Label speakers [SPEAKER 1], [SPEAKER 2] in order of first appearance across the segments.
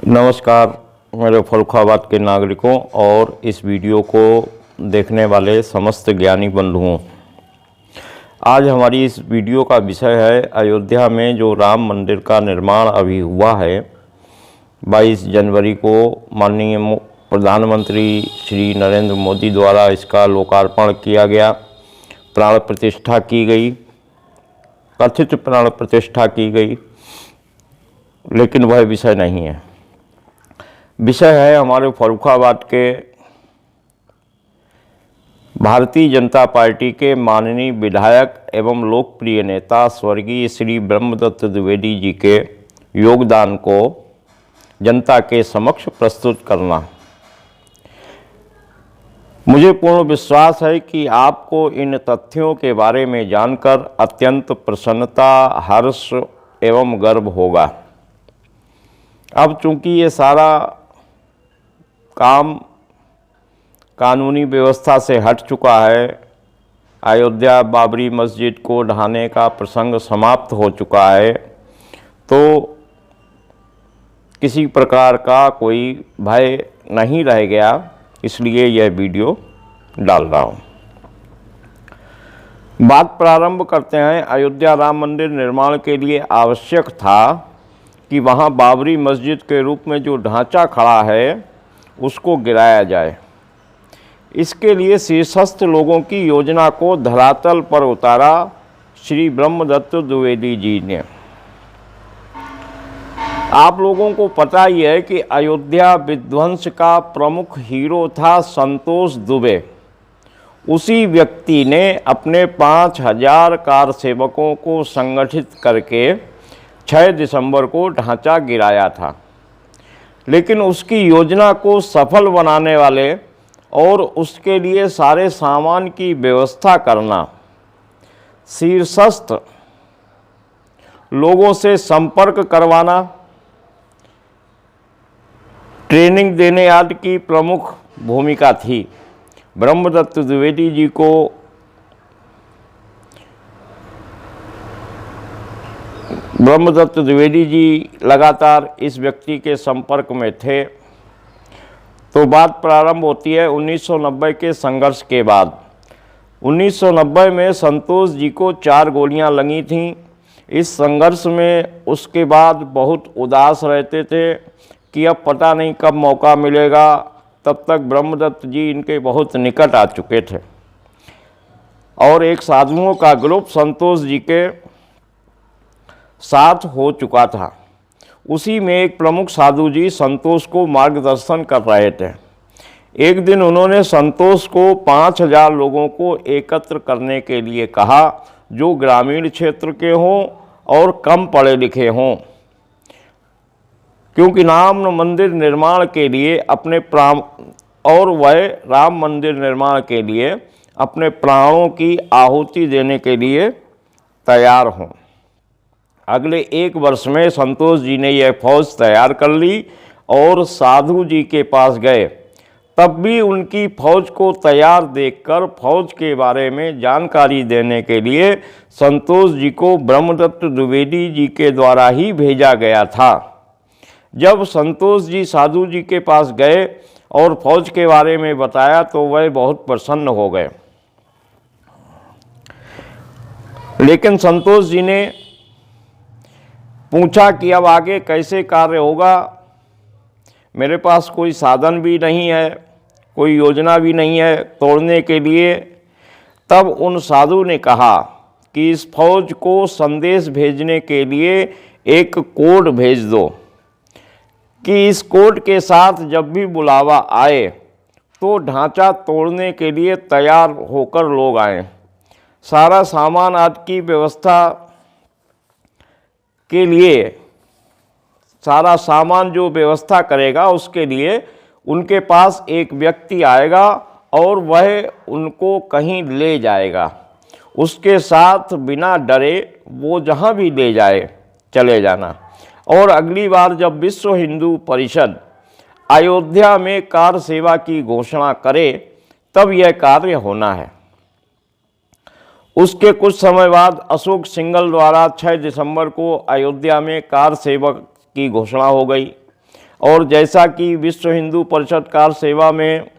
[SPEAKER 1] नमस्कार मेरे फर्रुखाबाद के नागरिकों और इस वीडियो को देखने वाले समस्त ज्ञानी बंधुओं। आज हमारी इस वीडियो का विषय है अयोध्या में जो राम मंदिर का निर्माण अभी हुआ है। 22 जनवरी को माननीय प्रधानमंत्री श्री नरेंद्र मोदी द्वारा इसका लोकार्पण किया गया, प्राण प्रतिष्ठा की गई, कथित प्राण प्रतिष्ठा की गई, लेकिन वह विषय नहीं है। विषय है हमारे फर्रुखाबाद के भारतीय जनता पार्टी के माननीय विधायक एवं लोकप्रिय नेता स्वर्गीय श्री ब्रह्मदत्त द्विवेदी जी के योगदान को जनता के समक्ष प्रस्तुत करना। मुझे पूर्ण विश्वास है कि आपको इन तथ्यों के बारे में जानकर अत्यंत प्रसन्नता, हर्ष एवं गर्व होगा। अब चूंकि ये सारा काम कानूनी व्यवस्था से हट चुका है, अयोध्या बाबरी मस्जिद को ढहाने का प्रसंग समाप्त हो चुका है, तो किसी प्रकार का कोई भय नहीं रह गया, इसलिए यह वीडियो डाल रहा हूँ। बात प्रारंभ करते हैं। अयोध्या राम मंदिर निर्माण के लिए आवश्यक था कि वहाँ बाबरी मस्जिद के रूप में जो ढांचा खड़ा है उसको गिराया जाए। इसके लिए शीर्षस्थ लोगों की योजना को धरातल पर उतारा श्री ब्रह्मदत्त द्विवेदी जी ने। आप लोगों को पता ही है कि अयोध्या विध्वंस का प्रमुख हीरो था संतोष दुबे। उसी व्यक्ति ने अपने 5000 कार सेवकों को संगठित करके 6 दिसंबर को ढांचा गिराया था, लेकिन उसकी योजना को सफल बनाने वाले और उसके लिए सारे सामान की व्यवस्था करना, शीर्षस्थ लोगों से संपर्क करवाना, ट्रेनिंग देने आदि की प्रमुख भूमिका थी। ब्रह्मदत्त द्विवेदी जी को ब्रह्मदत्त द्विवेदी जी लगातार इस व्यक्ति के संपर्क में थे। तो बात प्रारंभ होती है 1990 के संघर्ष के बाद। 1990 में संतोष जी को 4 गोलियां लगी थीं। इस संघर्ष में उसके बाद बहुत उदास रहते थे कि अब पता नहीं कब मौका मिलेगा। तब तक ब्रह्मदत्त जी इनके बहुत निकट आ चुके थे और एक साधुओं का ग्रुप संतोष जी के साथ हो चुका था। उसी में एक प्रमुख साधु जी संतोष को मार्गदर्शन कर रहे थे। एक दिन उन्होंने संतोष को 5000 लोगों को एकत्र करने के लिए कहा, जो ग्रामीण क्षेत्र के हों और कम पढ़े लिखे हों, क्योंकि राम मंदिर निर्माण के लिए राम मंदिर निर्माण के लिए अपने प्राणों की आहुति देने के लिए तैयार हों। अगले 1 वर्ष में संतोष जी ने यह फौज तैयार कर ली और साधु जी के पास गए। तब भी उनकी फौज को तैयार देखकर फौज के बारे में जानकारी देने के लिए संतोष जी को ब्रह्मदत्त द्विवेदी जी के द्वारा ही भेजा गया था। जब संतोष जी साधु जी के पास गए और फौज के बारे में बताया तो वह बहुत प्रसन्न हो गए, लेकिन संतोष जी ने पूछा कि अब आगे कैसे कार्य होगा। मेरे पास कोई साधन भी नहीं है, कोई योजना भी नहीं है तोड़ने के लिए। तब उन साधु ने कहा कि इस फौज को संदेश भेजने के लिए एक कोड भेज दो कि इस कोड के साथ जब भी बुलावा आए तो ढांचा तोड़ने के लिए तैयार होकर लोग आएं। सारा सामान आदि की व्यवस्था के लिए, सारा सामान जो व्यवस्था करेगा उसके लिए उनके पास एक व्यक्ति आएगा और वह उनको कहीं ले जाएगा। उसके साथ बिना डरे वो जहाँ भी ले जाए चले जाना। और अगली बार जब विश्व हिंदू परिषद अयोध्या में कार सेवा की घोषणा करे तब यह कार्य होना है। उसके कुछ समय बाद अशोक सिंघल द्वारा 6 दिसंबर को अयोध्या में कार सेवक की घोषणा हो गई और जैसा कि विश्व हिंदू परिषद कार सेवा में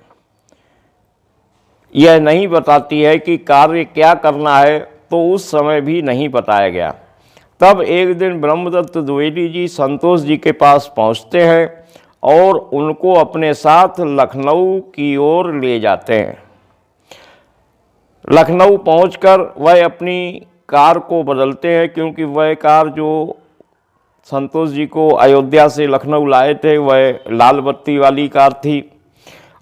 [SPEAKER 1] यह नहीं बताती है कि कार्य क्या करना है, तो उस समय भी नहीं बताया गया। तब एक दिन ब्रह्मदत्त द्विवेदी जी संतोष जी के पास पहुंचते हैं और उनको अपने साथ लखनऊ की ओर ले जाते हैं। लखनऊ पहुंचकर वह अपनी कार को बदलते हैं, क्योंकि वह कार जो संतोष जी को अयोध्या से लखनऊ लाए थे वह लाल बत्ती वाली कार थी।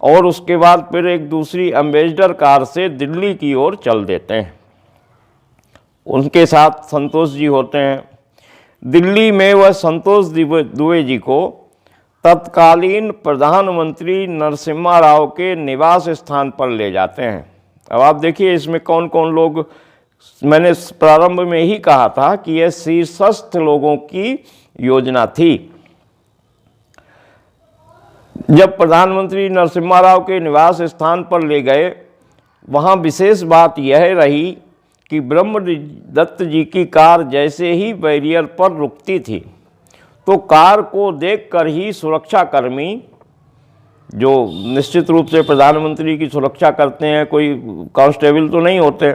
[SPEAKER 1] और उसके बाद फिर एक दूसरी एम्बेसडर कार से दिल्ली की ओर चल देते हैं। उनके साथ संतोष जी होते हैं। दिल्ली में वह संतोष दुबे जी को तत्कालीन प्रधानमंत्री नरसिम्हा राव के निवास स्थान पर ले जाते हैं। अब आप देखिए इसमें कौन कौन लोग, मैंने प्रारंभ में ही कहा था कि यह शीर्षस्थ लोगों की योजना थी। जब प्रधानमंत्री नरसिम्हा राव के निवास स्थान पर ले गए, वहाँ विशेष बात यह रही कि ब्रह्मदत्त जी की कार जैसे ही बैरियर पर रुकती थी तो कार को देखकर ही सुरक्षाकर्मी, जो निश्चित रूप से प्रधानमंत्री की सुरक्षा करते हैं, कोई कांस्टेबल तो नहीं होते,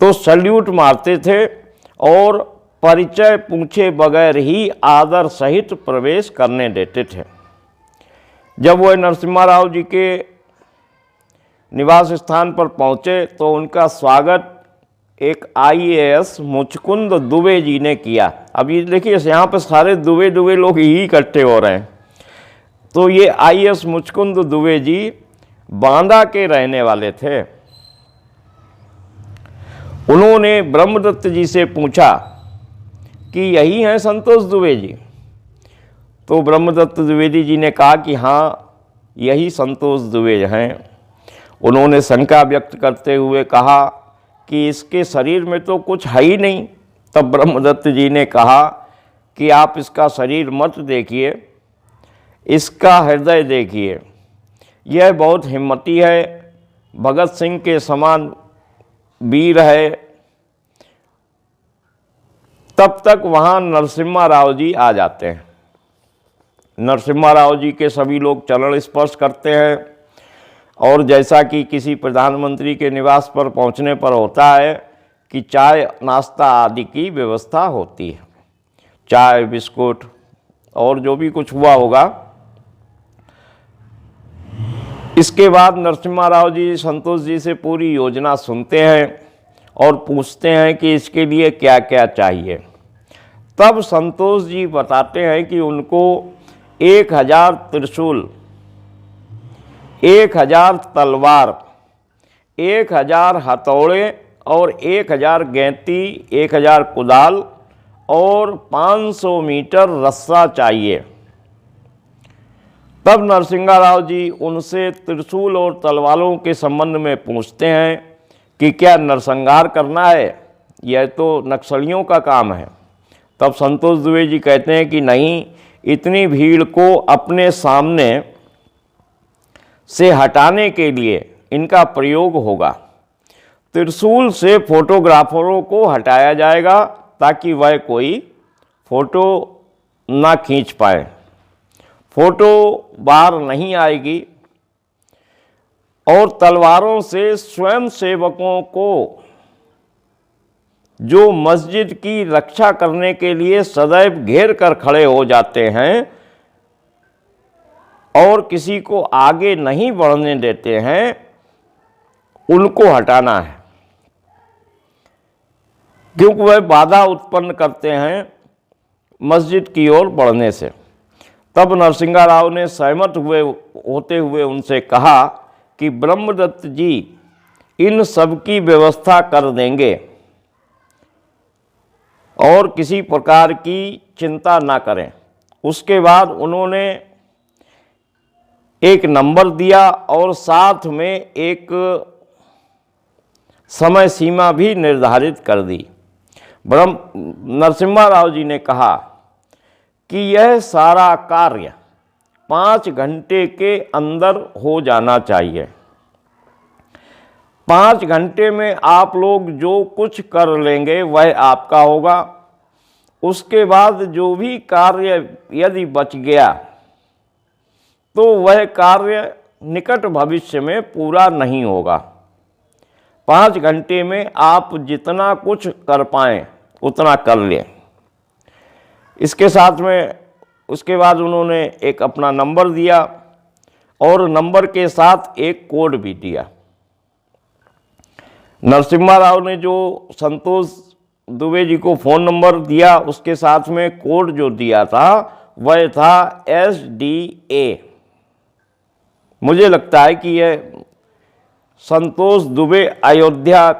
[SPEAKER 1] तो सल्यूट मारते थे और परिचय पूछे बगैर ही आदर सहित प्रवेश करने देते थे। जब वह नरसिम्हा राव जी के निवास स्थान पर पहुँचे तो उनका स्वागत एक IAS मुचकुंद दुबे जी ने किया। अब ये देखिए यहाँ पर सारे दुबे लोग ही इकट्ठे हो रहे हैं। तो ये IAS मुचकुंद दुबे जी बांदा के रहने वाले थे। उन्होंने ब्रह्मदत्त जी से पूछा कि यही हैं संतोष दुबे जी? तो ब्रह्मदत्त द्विवेदी जी ने कहा कि हाँ, यही संतोष दुबे हैं। उन्होंने शंका व्यक्त करते हुए कहा कि इसके शरीर में तो कुछ है ही नहीं। तब ब्रह्मदत्त जी ने कहा कि आप इसका शरीर मत देखिए, इसका हृदय देखिए। यह बहुत हिम्मती है, भगत सिंह के समान वीर है। तब तक वहाँ नरसिम्हा राव जी आ जाते हैं। नरसिम्हा राव जी के सभी लोग चरण स्पर्श करते हैं और जैसा कि किसी प्रधानमंत्री के निवास पर पहुंचने पर होता है कि चाय नाश्ता आदि की व्यवस्था होती है, चाय बिस्कुट और जो भी कुछ हुआ होगा। इसके बाद नरसिम्हा राव जी संतोष जी से पूरी योजना सुनते हैं और पूछते हैं कि इसके लिए क्या क्या चाहिए। तब संतोष जी बताते हैं कि उनको 1000 त्रिशूल, 1000 तलवार, 1000 हथौड़े और 1000 गैंती, 1000 कुदाल और 500 मीटर रस्सा चाहिए। तब नरसिम्हा राव जी उनसे त्रिशूल और तलवारों के संबंध में पूछते हैं कि क्या नरसंहार करना है, यह तो नक्सलियों का काम है। तब संतोष दुबे जी कहते हैं कि नहीं, इतनी भीड़ को अपने सामने से हटाने के लिए इनका प्रयोग होगा। त्रिशूल से फोटोग्राफरों को हटाया जाएगा ताकि वह कोई फोटो ना खींच पाए, फोटो बाहर नहीं आएगी। और तलवारों से स्वयं सेवकों को, जो मस्जिद की रक्षा करने के लिए सदैव घेर कर खड़े हो जाते हैं और किसी को आगे नहीं बढ़ने देते हैं, उनको हटाना है, क्योंकि वह बाधा उत्पन्न करते हैं मस्जिद की ओर बढ़ने से। तब नरसिम्हा राव ने सहमत होते हुए उनसे कहा कि ब्रह्मदत्त जी इन सब की व्यवस्था कर देंगे और किसी प्रकार की चिंता ना करें। उसके बाद उन्होंने एक नंबर दिया और साथ में एक समय सीमा भी निर्धारित कर दी। नरसिम्हा राव जी ने कहा कि यह सारा कार्य 5 घंटे के अंदर हो जाना चाहिए। 5 घंटे में आप लोग जो कुछ कर लेंगे वह आपका होगा। उसके बाद जो भी कार्य यदि बच गया तो वह कार्य निकट भविष्य में पूरा नहीं होगा। 5 घंटे में आप जितना कुछ कर पाएँ उतना कर लें। इसके साथ में उसके बाद उन्होंने एक अपना नंबर दिया और नंबर के साथ एक कोड भी दिया। नरसिम्हा राव ने जो संतोष दुबे जी को फ़ोन नंबर दिया उसके साथ में कोड जो दिया था वह था SDA। मुझे लगता है कि यह संतोष दुबे अयोध्या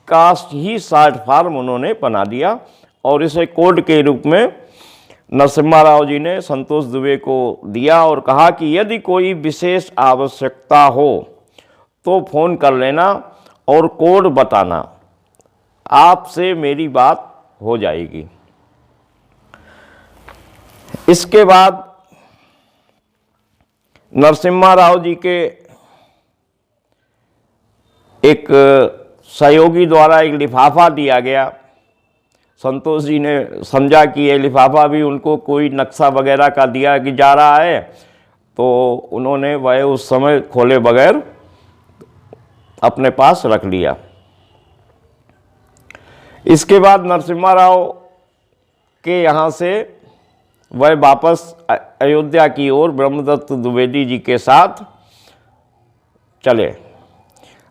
[SPEAKER 1] का ही शॉर्ट फॉर्म उन्होंने बना दिया और इसे कोड के रूप में नरसिम्हा राव जी ने संतोष दुबे को दिया और कहा कि यदि कोई विशेष आवश्यकता हो तो फ़ोन कर लेना और कोड बताना, आपसे मेरी बात हो जाएगी। इसके बाद नरसिम्हा राव जी के एक सहयोगी द्वारा एक लिफाफा दिया गया। संतोष जी ने समझा कि ये लिफाफा भी उनको कोई नक्शा वगैरह का दिया कि जा रहा है, तो उन्होंने वह उस समय खोले बगैर अपने पास रख लिया। इसके बाद नरसिम्हा राव के यहाँ से वह वापस अयोध्या की ओर ब्रह्मदत्त द्विवेदी जी के साथ चले।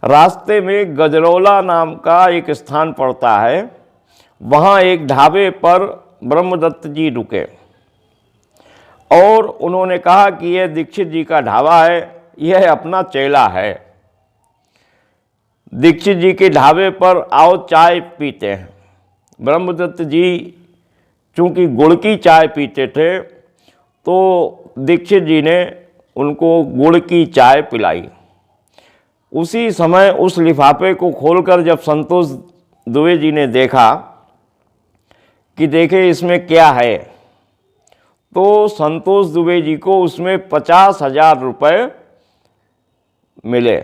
[SPEAKER 1] रास्ते में गजरौला नाम का एक स्थान पड़ता है, वहाँ एक ढाबे पर ब्रह्मदत्त जी रुके और उन्होंने कहा कि यह दीक्षित जी का ढाबा है, यह अपना चेला है। दीक्षित जी के ढाबे पर आओ चाय पीते हैं। ब्रह्मदत्त जी चूँकि गुड़ की चाय पीते थे तो दीक्षित जी ने उनको गुड़ की चाय पिलाई। उसी समय उस लिफाफे को खोलकर जब संतोष दुबे जी ने देखा कि देखे इसमें क्या है, तो संतोष दुबे जी को उसमें 50,000 रुपये मिले।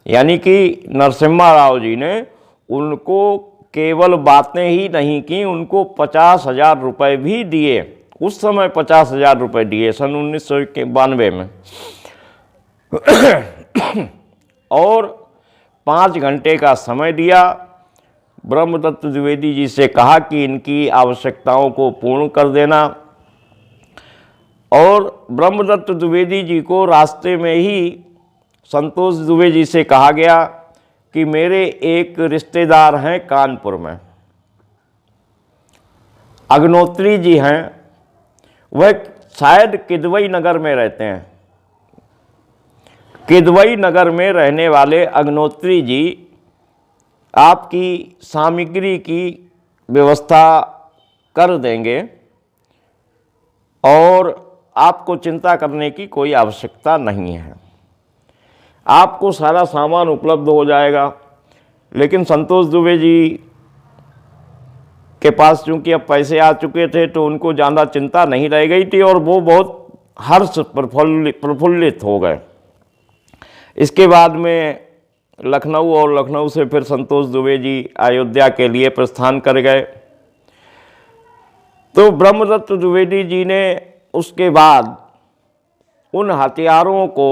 [SPEAKER 1] यानी कि नरसिम्हा राव जी ने उनको केवल बातें ही नहीं की, उनको 50,000 रुपये भी दिए। उस समय 50,000 रुपये दिए सन 1992 में और 5 घंटे का समय दिया। ब्रह्मदत्त द्विवेदी जी से कहा कि इनकी आवश्यकताओं को पूर्ण कर देना और ब्रह्मदत्त द्विवेदी जी को रास्ते में ही संतोष दुबे जी से कहा गया कि मेरे एक रिश्तेदार हैं कानपुर में, अग्नोत्री जी हैं, वह शायद किदवई नगर में रहते हैं। किदवई नगर में रहने वाले अग्नोत्री जी आपकी सामग्री की व्यवस्था कर देंगे और आपको चिंता करने की कोई आवश्यकता नहीं है, आपको सारा सामान उपलब्ध हो जाएगा। लेकिन संतोष दुबे जी के पास चूँकि अब पैसे आ चुके थे तो उनको ज़्यादा चिंता नहीं रह गई थी और वो बहुत हर्ष प्रफुल्लित हो गए। इसके बाद में लखनऊ और लखनऊ से फिर संतोष दुबे जी अयोध्या के लिए प्रस्थान कर गए। तो ब्रह्मदत्त द्विवेदी जी ने उसके बाद उन हथियारों को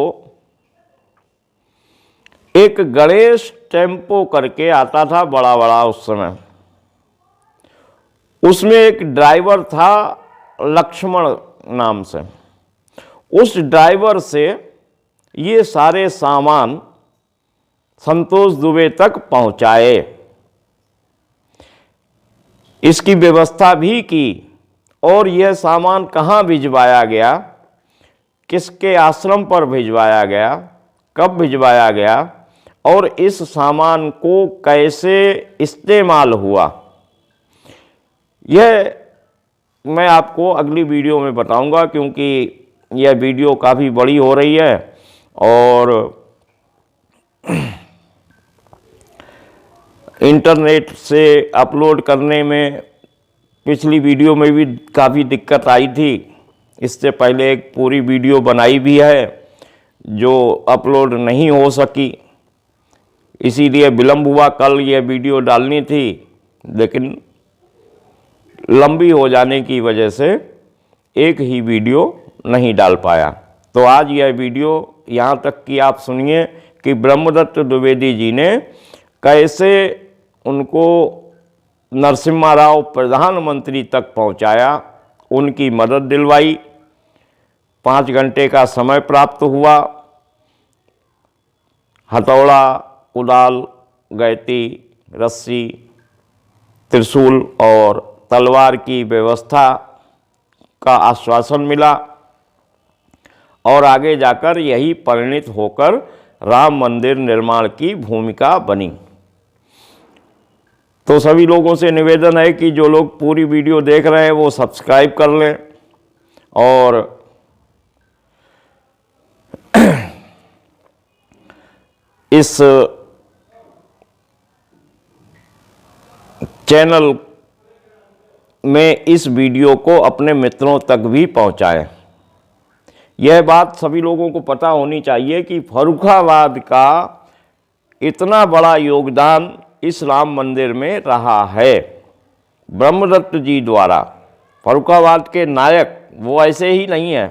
[SPEAKER 1] एक गणेश टेम्पो करके आता था बड़ा बड़ा उस समय, उसमें एक ड्राइवर था लक्ष्मण नाम से। उस ड्राइवर से ये सारे सामान संतोष दुबे तक पहुंचाए, इसकी व्यवस्था भी की और यह सामान कहाँ भिजवाया गया, किसके आश्रम पर भिजवाया गया, कब भिजवाया गया और इस सामान को कैसे इस्तेमाल हुआ, यह मैं आपको अगली वीडियो में बताऊंगा, क्योंकि यह वीडियो काफ़ी बड़ी हो रही है और इंटरनेट से अपलोड करने में पिछली वीडियो में भी काफ़ी दिक्कत आई थी। इससे पहले एक पूरी वीडियो बनाई भी है जो अपलोड नहीं हो सकी, इसीलिए विलम्ब हुआ। कल यह वीडियो डालनी थी लेकिन लंबी हो जाने की वजह से एक ही वीडियो नहीं डाल पाया। तो आज यह वीडियो यहाँ तक कि आप सुनिए कि ब्रह्मदत्त द्विवेदी जी ने कैसे उनको नरसिम्हा राव प्रधानमंत्री तक पहुँचाया, उनकी मदद दिलवाई, 5 घंटे का समय प्राप्त हुआ, हथौड़ा, कुदाल, गैती, रस्सी, त्रिशूल और तलवार की व्यवस्था का आश्वासन मिला और आगे जाकर यही परिणित होकर राम मंदिर निर्माण की भूमिका बनी। तो सभी लोगों से निवेदन है कि जो लोग पूरी वीडियो देख रहे हैं वो सब्सक्राइब कर लें और इस चैनल में इस वीडियो को अपने मित्रों तक भी पहुंचाएं। यह बात सभी लोगों को पता होनी चाहिए कि फर्रुखाबाद का इतना बड़ा योगदान इस राम मंदिर में रहा है ब्रह्मदत्त जी द्वारा। फर्रुखाबाद के नायक वो ऐसे ही नहीं है,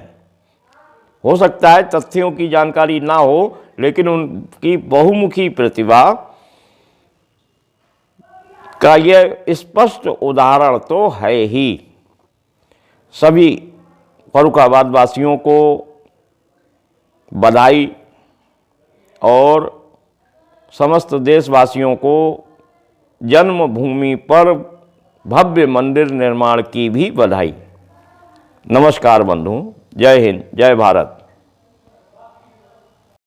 [SPEAKER 1] हो सकता है तथ्यों की जानकारी ना हो, लेकिन उनकी बहुमुखी प्रतिभा का यह स्पष्ट उदाहरण तो है ही। सभी फर्रुखाबाद वासियों को बधाई और समस्त देशवासियों को जन्मभूमि पर भव्य मंदिर निर्माण की भी बधाई। नमस्कार बंधु, जय हिंद, जय भारत।